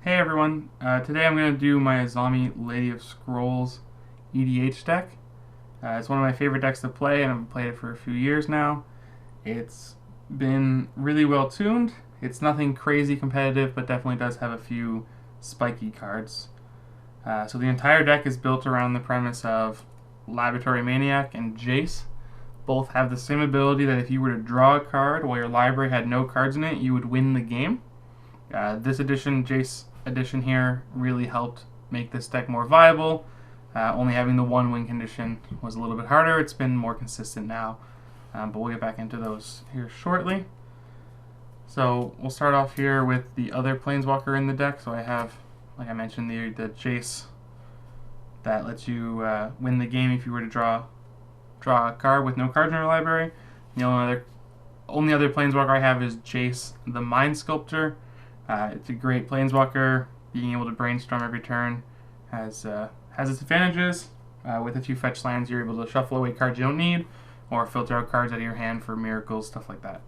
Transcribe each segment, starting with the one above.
Hey everyone, today I'm going to do my Azami Lady of Scrolls EDH deck. It's one of my favorite decks to play, and I've played it for a few years now. It's been really well tuned. It's nothing crazy competitive, but definitely does have a few spiky cards. So the entire deck is built around the premise of Laboratory Maniac and Jace. Both have the same ability that if you were to draw a card while your library had no cards in it, you would win the game. This edition, Jace edition here, really helped make this deck more viable. Only having the one win condition was a little bit harder. It's been more consistent now, but we'll get back into those here shortly. So we'll start off here with the other Planeswalker in the deck. So I have, like I mentioned, the Jace that lets you win the game if you were to draw a card with no cards in your library. The only other Planeswalker I have is Jace the Mind Sculptor. It's a great Planeswalker. Being able to brainstorm every turn has its advantages. With a few fetch lands, you're able to shuffle away cards you don't need, or filter out cards out of your hand for miracles, stuff like that.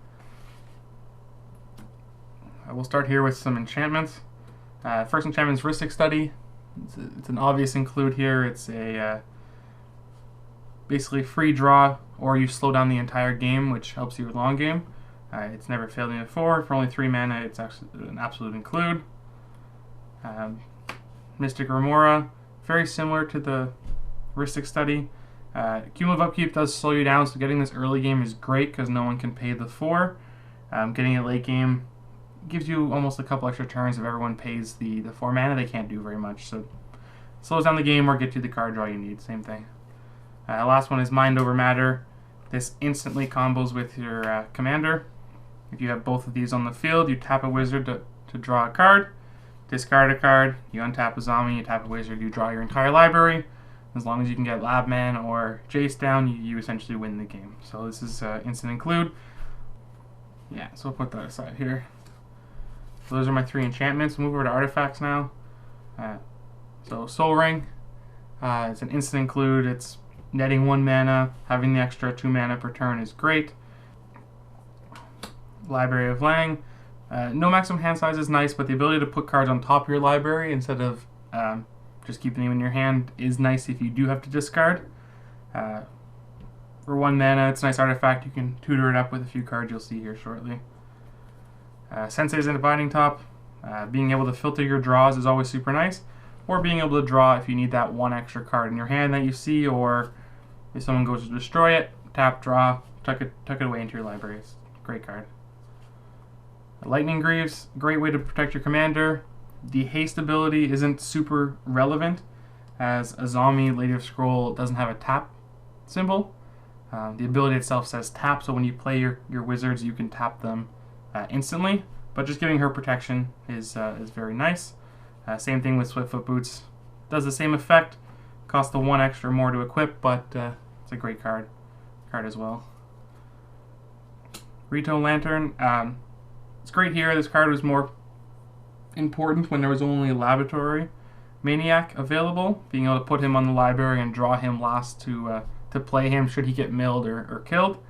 We'll start here with some enchantments. First enchantment is Rhystic Study. It's an obvious include here. It's a basically free draw, or you slow down the entire game, which helps you with long game. It's never failed me before. For only 3 mana, it's actually an absolute include. Mystic Remora, very similar to the Rhystic Study. Cumulative Upkeep does slow you down, so getting this early game is great because no one can pay the 4. Getting it late game gives you almost a couple extra turns. If everyone pays the 4 mana, they can't do very much. So slows down the game or get you the card draw you need, same thing. Last one is Mind Over Matter. This instantly combos with your commander. If you have both of these on the field, you tap a wizard to draw a card, discard a card, you untap Azami, you tap a wizard, you draw your entire library. As long as you can get Labman or Jace down, you essentially win the game. So this is instant include. Yeah, so we'll put that aside here. So those are my 3 enchantments. We'll move over to artifacts now. So Soul Ring, it's an instant include. It's netting 1 mana. Having the extra 2 mana per turn is great. Library of Lang. No maximum hand size is nice, but the ability to put cards on top of your library instead of just keeping them in your hand is nice if you do have to discard. For 1 mana, it's a nice artifact. You can tutor it up with a few cards you'll see here shortly. Sensei's Dividing Top. Being able to filter your draws is always super nice, or being able to draw if you need that 1 extra card in your hand that you see, or if someone goes to destroy it, tap, draw, tuck it away into your library. It's a great card. Lightning Greaves, great way to protect your commander. The haste ability isn't super relevant, as Azami Lady of Scroll doesn't have a tap symbol. The ability itself says tap, so when you play your wizards, you can tap them instantly. But just giving her protection is very nice. Same thing with Swiftfoot Boots. Does the same effect. Costs the 1 extra more to equip, but it's a great card as well. Rito Lantern. It's great here. This card was more important when there was only a Laboratory Maniac available. Being able to put him on the library and draw him last to play him should he get milled or killed.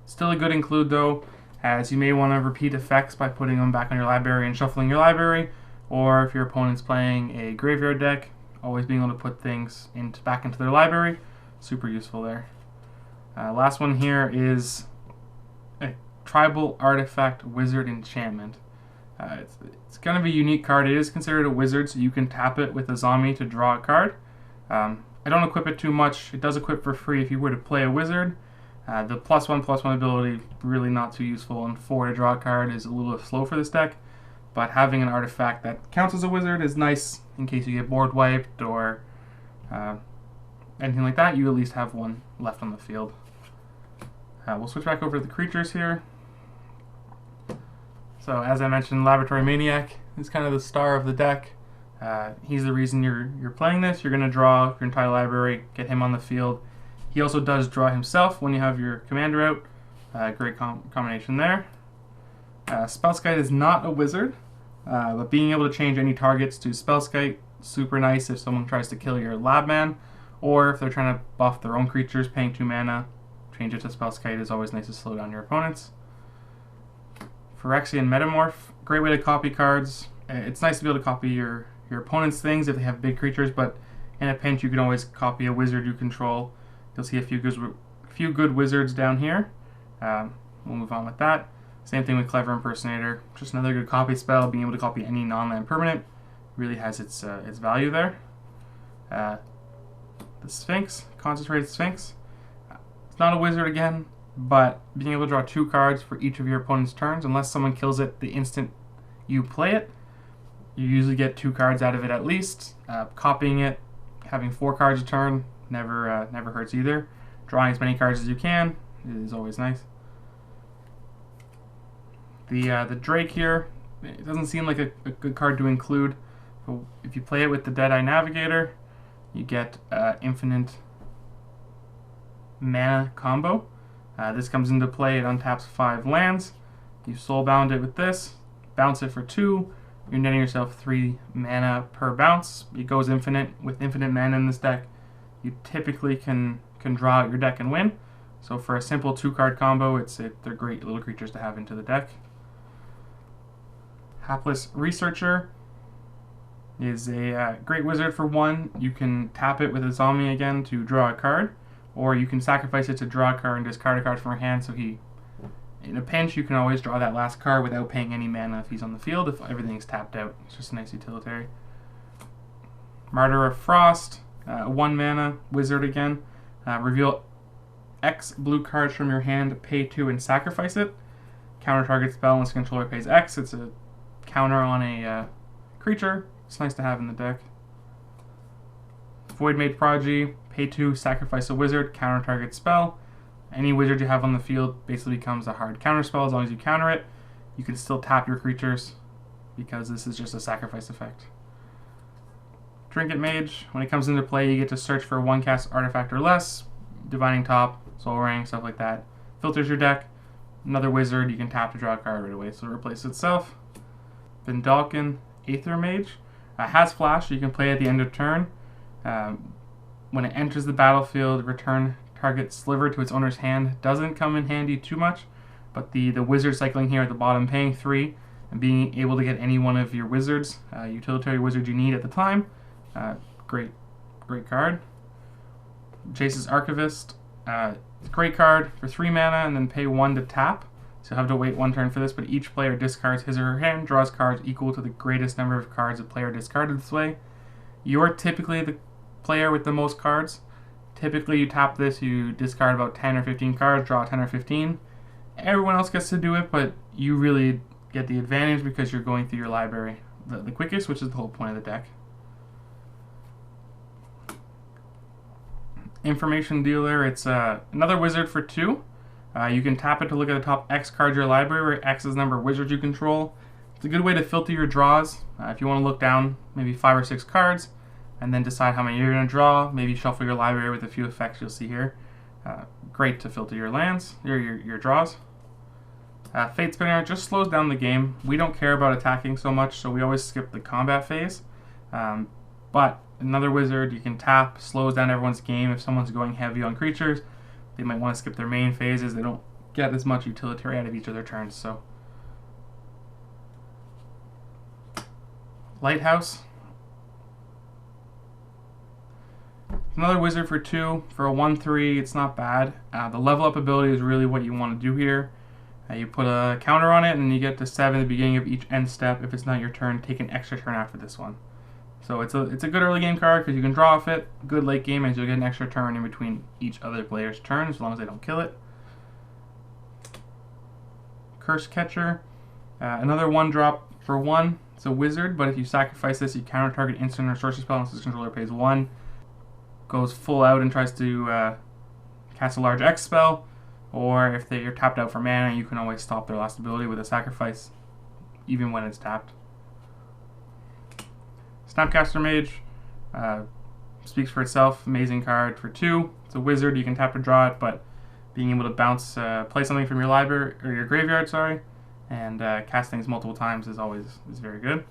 Still a good include though, as you may want to repeat effects by putting them back on your library and shuffling your library, or if your opponent's playing a graveyard deck, always being able to put things back into their library, super useful there. Last one here is a Tribal Artifact Wizard Enchantment. It's kind of a unique card. It is considered a wizard, so you can tap it with Azami to draw a card. I don't equip it too much. It does equip for free if you were to play a wizard. The +1/+1 ability, really not too useful, and 4 to draw a card is a little slow for this deck. But having an artifact that counts as a wizard is nice in case you get board wiped or anything like that. You at least have 1 left on the field. We'll switch back over to the creatures here. So as I mentioned, Laboratory Maniac is kind of the star of the deck. He's the reason you're playing this. You're going to draw your entire library, get him on the field. He also does draw himself when you have your commander out. Great combination there. Spellskite is not a wizard, but being able to change any targets to Spellskite, super nice if someone tries to kill your Labman, or if they're trying to buff their own creatures, paying 2 mana, change it to Spellskite is always nice to slow down your opponents. Phyrexian Metamorph, great way to copy cards. It's nice to be able to copy your opponent's things if they have big creatures, but in a pinch you can always copy a wizard you control. You'll see a few good wizards down here. We'll move on with that. Same thing with Clever Impersonator. Just another good copy spell. Being able to copy any non-land permanent really has its value there. The Sphinx, Concentrated Sphinx. It's not a wizard again, but being able to draw 2 cards for each of your opponent's turns, unless someone kills it the instant you play it, you usually get 2 cards out of it at least. Copying it, having 4 cards a turn, never hurts either. Drawing as many cards as you can is always nice. The Drake here, it doesn't seem like a good card to include. But if you play it with the Deadeye Navigator, you get infinite mana combo. This comes into play, it untaps 5 lands. You soulbound it with this, bounce it for 2. You're netting yourself 3 mana per bounce. It goes infinite. With infinite mana in this deck, you typically can draw out your deck and win. So for a simple 2-card combo, they're great little creatures to have into the deck. Hapless Researcher is a great wizard for 1. You can tap it with Azami again to draw a card, or you can sacrifice it to draw a card and discard a card from your hand. So in a pinch, you can always draw that last card without paying any mana if he's on the field, if everything's tapped out. It's just a nice utilitarian. Martyr of Frost, 1 mana, wizard again. Reveal X blue cards from your hand, pay 2 and sacrifice it. Counter target spell unless the controller pays X. It's a counter on a creature. It's nice to have in the deck. Void Mage Prodigy, pay 2, sacrifice a wizard, counter target spell. Any wizard you have on the field basically becomes a hard counter spell as long as you counter it. You can still tap your creatures because this is just a sacrifice effect. Trinket Mage, when it comes into play, you get to search for 1 cast artifact or less, Divining Top, Soul Ring, stuff like that. Filters your deck. Another wizard, you can tap to draw a card right away, so it replaces itself. Vindalkin, Aether Mage, has flash, you can play at the end of turn. When it enters the battlefield, return target sliver to its owner's hand. Doesn't come in handy too much, but the wizard cycling here at the bottom, paying 3, and being able to get any one of your wizards, utilitarian wizard you need at the time. Great card. Jace's Archivist, great card for 3 mana, and then pay 1 to tap. So you'll have to wait 1 turn for this, but each player discards his or her hand, draws cards equal to the greatest number of cards a player discarded this way. You're typically the player with the most cards. Typically you tap this, you discard about 10 or 15 cards, draw 10 or 15. Everyone else gets to do it, but you really get the advantage because you're going through your library the quickest, which is the whole point of the deck. Information Dealer, it's another wizard for 2. You can tap it to look at the top X cards of your library, where X is the number of wizards you control. It's a good way to filter your draws. If you want to look down maybe 5 or 6 cards, and then decide how many you're going to draw, maybe shuffle your library with a few effects you'll see here. Great to filter your lands, your draws. Fate Spinner just slows down the game. We don't care about attacking so much, so we always skip the combat phase. But another wizard, you can tap, slows down everyone's game. If someone's going heavy on creatures, they might want to skip their main phases. They don't get as much utility out of each of their turns. So, Lighthouse, another wizard for 2. For a 1/3, it's not bad. The level up ability is really what you want to do here. You put a counter on it, and you get to 7 at the beginning of each end step. If it's not your turn, take an extra turn after this one. So it's a good early game card because you can draw off it. Good late game, as you'll get an extra turn in between each other player's turn as long as they don't kill it. Curse Catcher, another 1-drop for 1. It's a wizard, but if you sacrifice this, you counter target instant or sorcery spell unless the controller pays 1. Goes full out and tries to cast a large X spell, or if you're tapped out for mana, you can always stop their last ability with a sacrifice, even when it's tapped. Snapcaster Mage, speaks for itself. Amazing card for 2. It's a wizard, you can tap to draw it, but being able to bounce, play something from your library or your graveyard, and cast things multiple times is very good.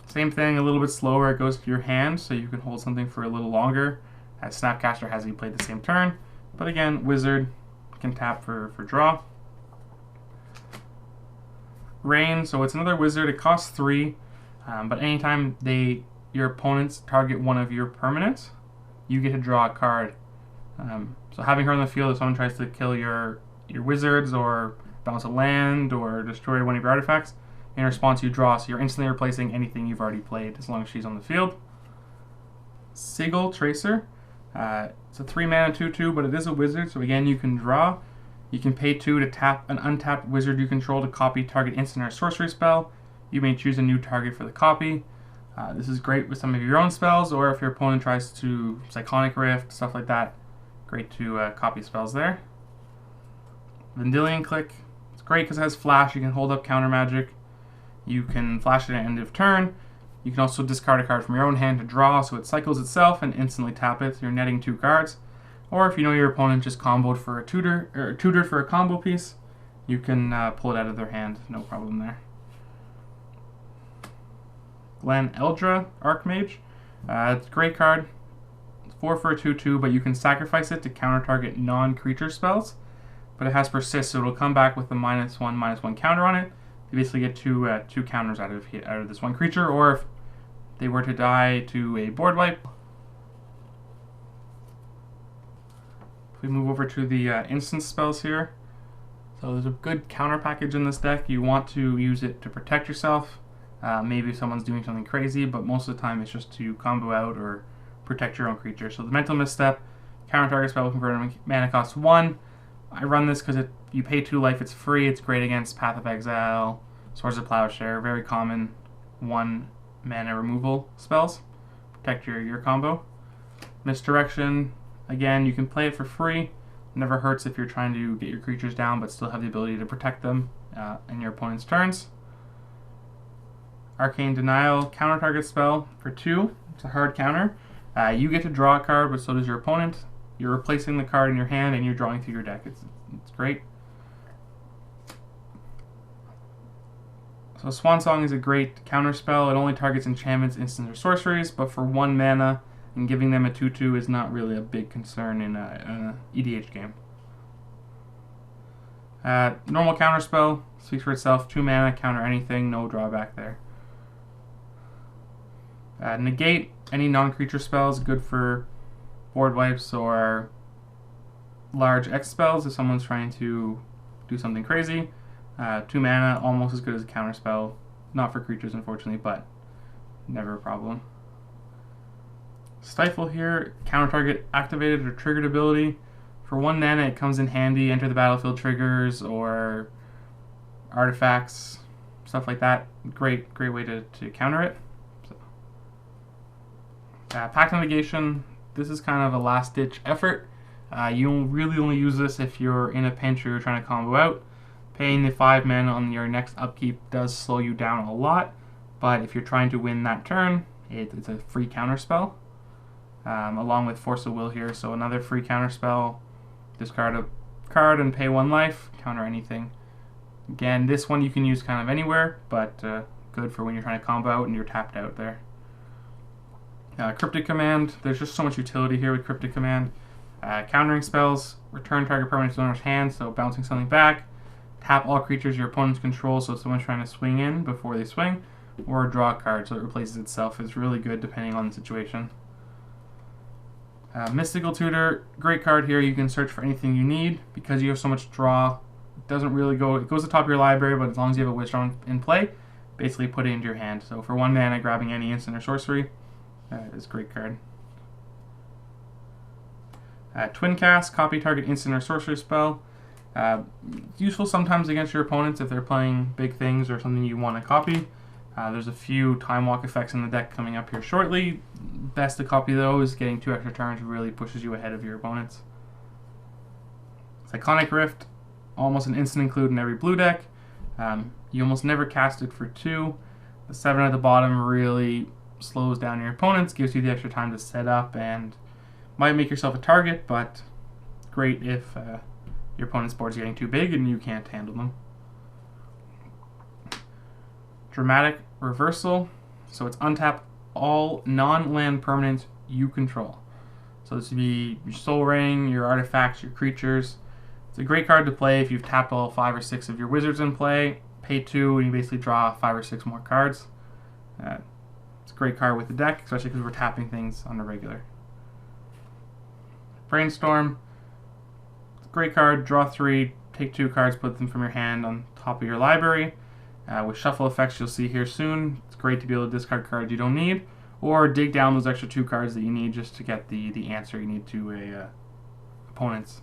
Same thing, a little bit slower. It goes to your hand, so you can hold something for a little longer. As Snapcaster has you play the same turn, but again, wizard can tap for draw. Rain, so it's another wizard. It costs 3, but anytime your opponents target one of your permanents, you get to draw a card. So having her on the field, if someone tries to kill your wizards or bounce a land or destroy one of your artifacts, in response you draw, so you're instantly replacing anything you've already played as long as she's on the field. Sigil Tracer. It's a 3-mana 2/2, but it is a wizard, so again you can draw. You can pay 2 to tap an untapped wizard you control to copy target instant or sorcery spell. You may choose a new target for the copy. This is great with some of your own spells, or if your opponent tries to Cyclonic Rift, stuff like that. Great to copy spells there. Vendilion Click. It's great because it has flash. You can hold up counter magic. You can flash it at end of turn. You can also discard a card from your own hand to draw, so it cycles itself and instantly tap it. So you're netting 2 cards. Or if you know your opponent just comboed for a tutor or tutored for a combo piece, you can pull it out of their hand. No problem there. Glen Eldra, Arc Mage. It's a great card. It's 4 for a 2/2, but you can sacrifice it to counter target non-creature spells. But it has persist, so it'll come back with a -1/-1 counter on it. You basically get two counters out of this one creature, or if they were to die to a board wipe. If we move over to the instance spells here, so there's a good counter package in this deck. You want to use it to protect yourself. Maybe if someone's doing something crazy, but most of the time it's just to combo out or protect your own creature. So the Mental Misstep, counter target spell will convert mana cost 1. I run this because you pay 2 life, it's free, it's great against Path of Exile, Swords of Plowshare, very common 1 mana removal spells. Protect your combo. Misdirection, again, you can play it for free. Never hurts if you're trying to get your creatures down, but still have the ability to protect them in your opponent's turns. Arcane Denial, counter target spell for 2. It's a hard counter. You get to draw a card, but so does your opponent. You're replacing the card in your hand and you're drawing through your deck. It's great. So Swan Song is a great counter spell. It only targets enchantments, instants, or sorceries, but for 1 mana, and giving them a 2/2 is not really a big concern in an EDH game. Normal counter spell, speaks for itself. 2 mana, counter anything, no drawback there. Negate any non-creature spells, good for board wipes or large X spells if someone's trying to do something crazy. 2 mana, almost as good as a counter spell. Not for creatures, unfortunately, but never a problem. Stifle here, counter target activated or triggered ability. For 1 mana, it comes in handy. Enter the battlefield triggers or artifacts, stuff like that. Great way to counter it. So. Pact Negation. This is kind of a last-ditch effort. You really only use this if you're in a pinch or you're trying to combo out. Paying the 5 mana on your next upkeep does slow you down a lot, but if you're trying to win that turn, it's a free counter spell, along with Force of Will here. So another free counter spell. Discard a card and pay 1 life. Counter anything. Again, this one you can use kind of anywhere, but good for when you're trying to combo out and you're tapped out there. Cryptic Command. There's just so much utility here with Cryptic Command. Countering spells. Return target permanent to owner's hand, so bouncing something back. Tap all creatures your opponents control, so if someone's trying to swing in before they swing. Or draw a card, so it replaces itself. It's really good depending on the situation. Mystical Tutor. Great card here. You can search for anything you need. Because you have so much draw, it doesn't really go... It goes to the top of your library, but as long as you have a Wisdom in play, basically put it into your hand. So for 1 mana, grabbing any instant or sorcery is a great card. Twin Cast, copy target instant or sorcery spell. Useful sometimes against your opponents if they're playing big things or something you want to copy. There's a few Time Walk effects in the deck coming up here shortly. Best to copy those. Getting 2 extra turns really pushes you ahead of your opponents. Cyclonic Rift, almost an instant include in every blue deck. You almost never cast it for 2. The 7 at the bottom really slows down your opponents, gives you the extra time to set up, and might make yourself a target, but great if your opponent's board's getting too big and you can't handle them. Dramatic Reversal. So it's untap all non-land permanents you control. So this would be your Soul Ring, your artifacts, your creatures. It's a great card to play if you've tapped all 5 or 6 of your wizards in play. pay 2 and you basically draw 5 or 6 more cards. It's a great card with the deck, especially because we're tapping things on the regular. Brainstorm, great card, draw 3, take 2 cards, put them from your hand on top of your library. With shuffle effects you'll see here soon, it's great to be able to discard cards you don't need, or dig down those extra 2 cards that you need just to get the answer you need to a opponent's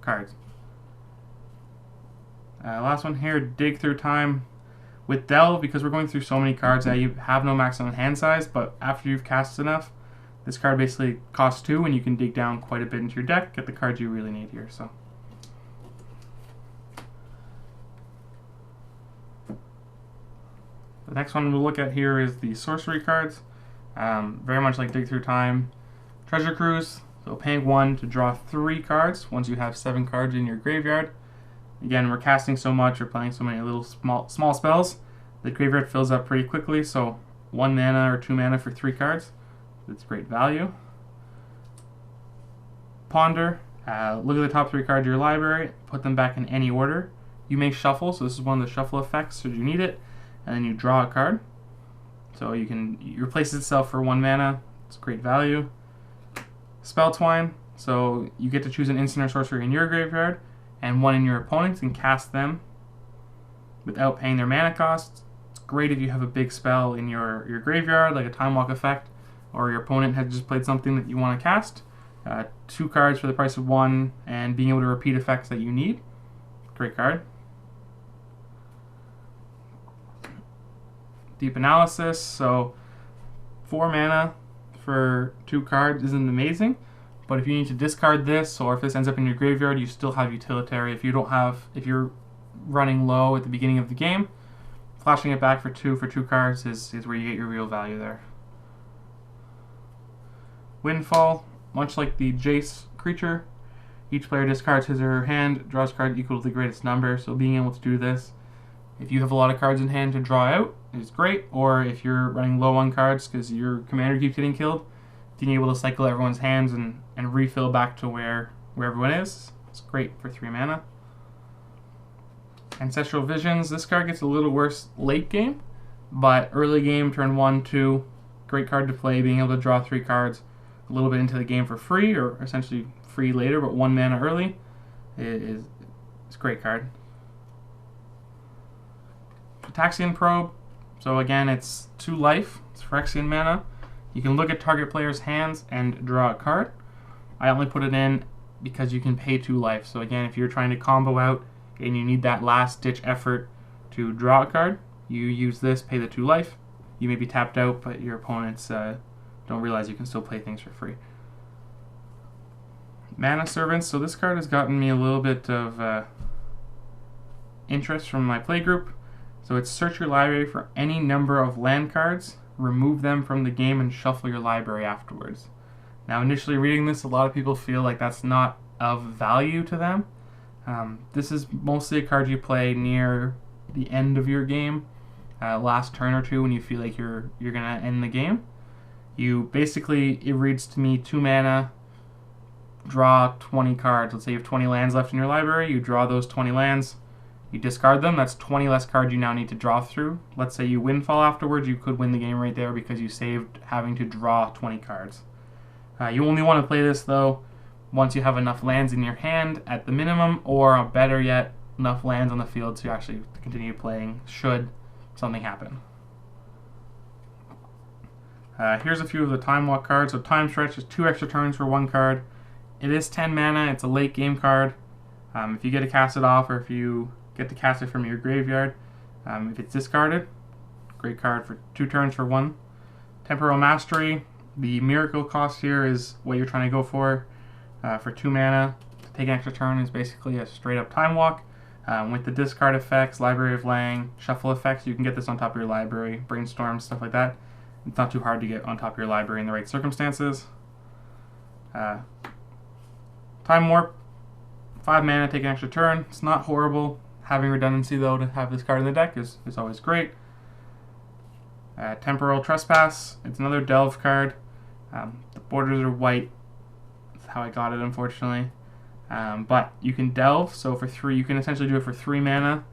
cards. Last one here, dig through time. With Delve, because we're going through so many cards that you have no maximum hand size, but after you've cast enough, this card basically costs 2 and you can dig down quite a bit into your deck, get the cards you really need here. So, the next one we'll look at here is the sorcery cards. Very much like Dig Through Time. Treasure Cruise, so paying 1 to draw 3 cards once you have 7 cards in your graveyard. Again, we're casting so much, we're playing so many little small spells, the graveyard fills up pretty quickly, so 1 mana or 2 mana for 3 cards. It's great value. Ponder, look at the top 3 cards of your library, put them back in any order. You may shuffle, so this is one of the shuffle effects should you need it, and then you draw a card. So it replaces itself for 1 mana, it's great value. Spell Twine, so you get to choose an instant or sorcery in your graveyard, and 1 in your opponent's, and cast them without paying their mana costs. It's great if you have a big spell in your graveyard, like a Time Walk effect, or your opponent has just played something that you want to cast. 2 cards for the price of 1, and being able to repeat effects that you need. Great card. Deep Analysis, so 4 mana for 2 cards isn't amazing, but if you need to discard this, or if this ends up in your graveyard, you still have utilitary. If you're running low at the beginning of the game, flashing it back for 2 cards is where you get your real value there. Windfall, much like the Jace creature, each player discards his or her hand, draws cards equal to the greatest number, so being able to do this, if you have a lot of cards in hand to draw out, is great, or if you're running low on cards because your commander keeps getting killed, being able to cycle everyone's hands and refill back to where everyone is, it's great for 3 mana. Ancestral Visions, this card gets a little worse late game, but early game, turn 1, 2, great card to play, being able to draw 3 cards a little bit into the game for free, or essentially free later, but 1 mana early, it's a great card. Phyrexian Probe, so again it's 2 life, it's Phyrexian mana. You can look at target player's hands and draw a card. I only put it in because you can pay 2 life, so again if you're trying to combo out and you need that last ditch effort to draw a card, you use this, pay the 2 life. You may be tapped out, but your opponents don't realize you can still play things for free. Mana Servants, so this card has gotten me a little bit of interest from my playgroup. So it's search your library for any number of land cards, remove them from the game, and shuffle your library afterwards. Now initially reading this, a lot of people feel like that's not of value to them. This is mostly a card you play near the end of your game, last turn or 2 when you feel like you're gonna end the game. You basically, it reads to me 2 mana, draw 20 cards. Let's say you have 20 lands left in your library, you draw those 20 lands, you discard them, that's 20 less cards you now need to draw through. Let's say you windfall afterwards, you could win the game right there because you saved having to draw 20 cards. You only want to play this though once you have enough lands in your hand at the minimum, or better yet, enough lands on the field to actually continue playing should something happen. Here's a few of the Time Walk cards. So Time Stretch is 2 extra turns for 1 card. It is 10 mana, it's a late game card. If you get to cast it off, or if you get to cast it from your graveyard, if it's discarded, great card for 2 turns for 1. Temporal Mastery, the miracle cost here is what you're trying to go for 2 mana. To take an extra turn is basically a straight up Time Walk. With the discard effects, Library of Lang, shuffle effects, you can get this on top of your library, brainstorm, stuff like that. It's not too hard to get on top of your library in the right circumstances. Time Warp, 5 mana, take an extra turn. It's not horrible. Having redundancy though to have this card in the deck is always great. Temporal Trespass, it's another Delve card. The borders are white. That's how I got it, unfortunately. But you can Delve, so for 3, you can essentially do it for 3 mana.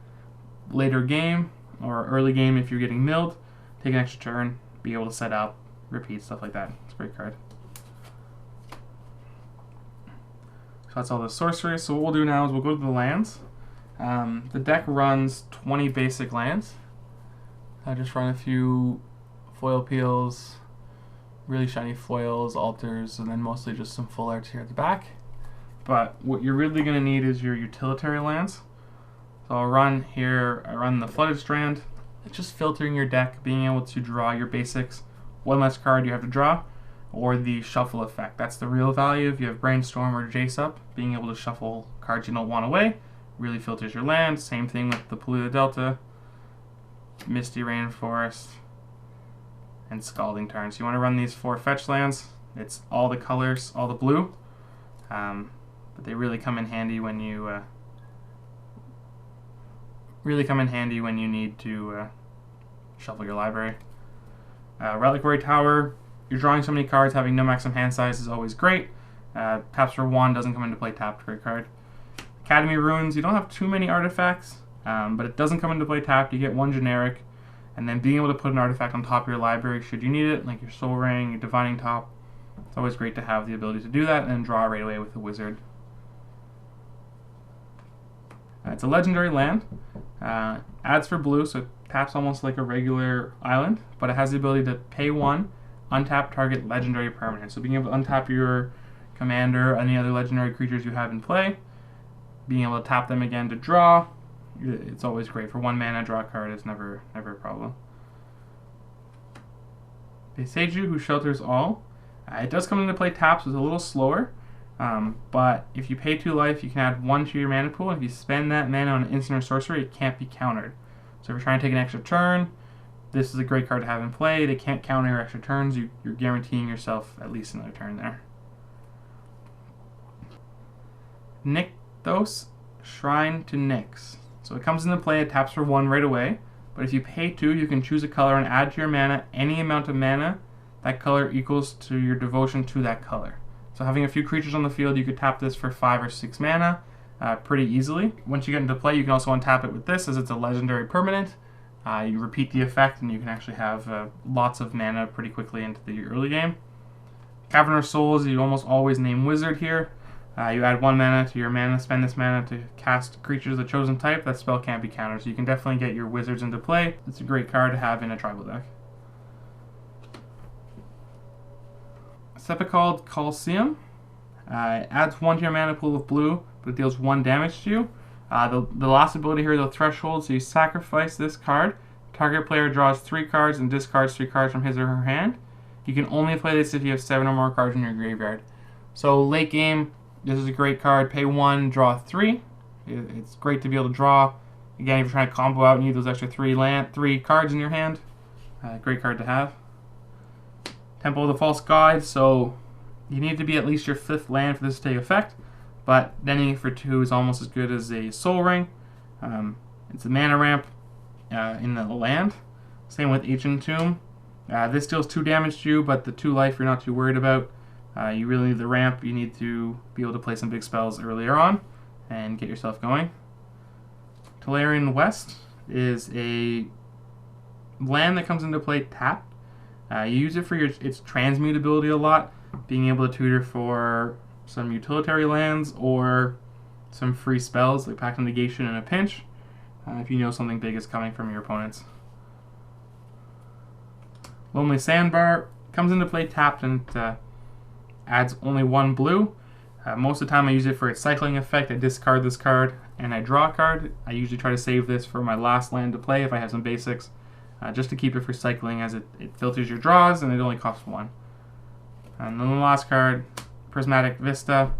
later game or early game if you're getting milled, take an extra turn, be able to set up, repeat, stuff like that. It's a great card. So that's all the sorcery. So what we'll do now is we'll go to the lands. The deck runs 20 basic lands. I just run a few foil peels, really shiny foils, altars, and then mostly just some full arts here at the back. But what you're really going to need is your utilitarian lands. So I'll run here, I run the Flooded Strand. It's just filtering your deck, being able to draw your basics, one less card you have to draw, or the shuffle effect. That's the real value. If you have Brainstorm or Jace up, being able to shuffle cards you don't want away really filters your land. Same thing with the Polluted Delta, Misty Rainforest, and Scalding Tarn. So you want to run these 4 fetch lands. It's all the colors, all the blue, but they really come in handy when you need to shuffle your library. Reliquary Tower, you're drawing so many cards, having no maximum hand size is always great. Taps for 1 doesn't come into play tapped, great card. Academy Ruins, you don't have too many artifacts, but it doesn't come into play tapped. You get 1 generic, and then being able to put an artifact on top of your library should you need it, like your Soul Ring, your Divining Top. It's always great to have the ability to do that and then draw right away with a wizard. It's a legendary land. Adds for blue, so it taps almost like a regular island, but it has the ability to pay 1, untap target legendary permanent. So being able to untap your commander, any other legendary creatures you have in play, being able to tap them again to draw, it's always great. For 1 mana, draw a card is never a problem. Beiseiju, who shelters all. It does come into play taps, so it's a little slower. But if you pay 2 life, you can add 1 to your mana pool. If you spend that mana on an instant or sorcery, it can't be countered. So if you're trying to take an extra turn, this is a great card to have in play. They can't counter your extra turns. You're guaranteeing yourself at least another turn there. Nykthos, Shrine to Nyx. So it comes into play, it taps for 1 right away. But if you pay 2, you can choose a color and add to your mana any amount of mana that color equals to your devotion to that color. So having a few creatures on the field, you could tap this for 5 or 6 mana pretty easily. Once you get into play, you can also untap it with this, as it's a legendary permanent. You repeat the effect, and you can actually have lots of mana pretty quickly into the early game. Cavernous Souls, you almost always name Wizard here. You add 1 mana to your mana, spend this mana to cast creatures of the chosen type. That spell can't be countered, so you can definitely get your wizards into play. It's a great card to have in a tribal deck. Sepicalled Colosseum. Adds 1 to your mana pool of blue, but it deals 1 damage to you. The last ability here, the Threshold, so you sacrifice this card. Target player draws 3 cards and discards 3 cards from his or her hand. You can only play this if you have 7 or more cards in your graveyard. So late game, this is a great card. Pay 1, draw 3. It's great to be able to draw. Again, if you're trying to combo out and need those extra 3 cards in your hand, great card to have. Temple of the False God, so you need to be at least your 5th land for this to take effect, but denning for 2 is almost as good as a Soul Ring. It's a mana ramp in the land. Same with Ancient Tomb. This deals 2 damage to you, but the 2 life you're not too worried about. You really need the ramp. You need to be able to play some big spells earlier on and get yourself going. Tolarian West is a land that comes into play tapped. You use it for its transmute ability a lot, being able to tutor for some utilitarian lands or some free spells like Pact of Negation in a pinch, if you know something big is coming from your opponents. Lonely Sandbar comes into play tapped, and it adds only 1 blue. Most of the time I use it for its cycling effect. I discard this card and I draw a card. I usually try to save this for my last land to play if I have some basics, just to keep it for cycling, as it filters your draws and it only costs 1. And then the last card, Prismatic Vista.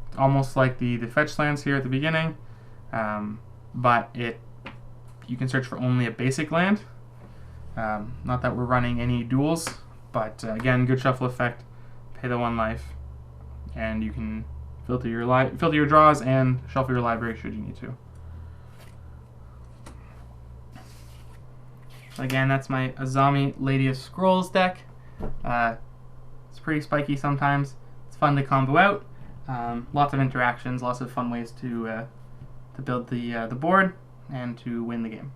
It's almost like the fetch lands here at the beginning, but you can search for only a basic land. Not that we're running any duels, but again, good shuffle effect. Pay the 1 life, and you can filter your draws and shuffle your library should you need to. So again, that's my Azami Lady of Scrolls deck. It's pretty spiky sometimes. It's fun to combo out. Lots of interactions, lots of fun ways to build the board. and to win the game.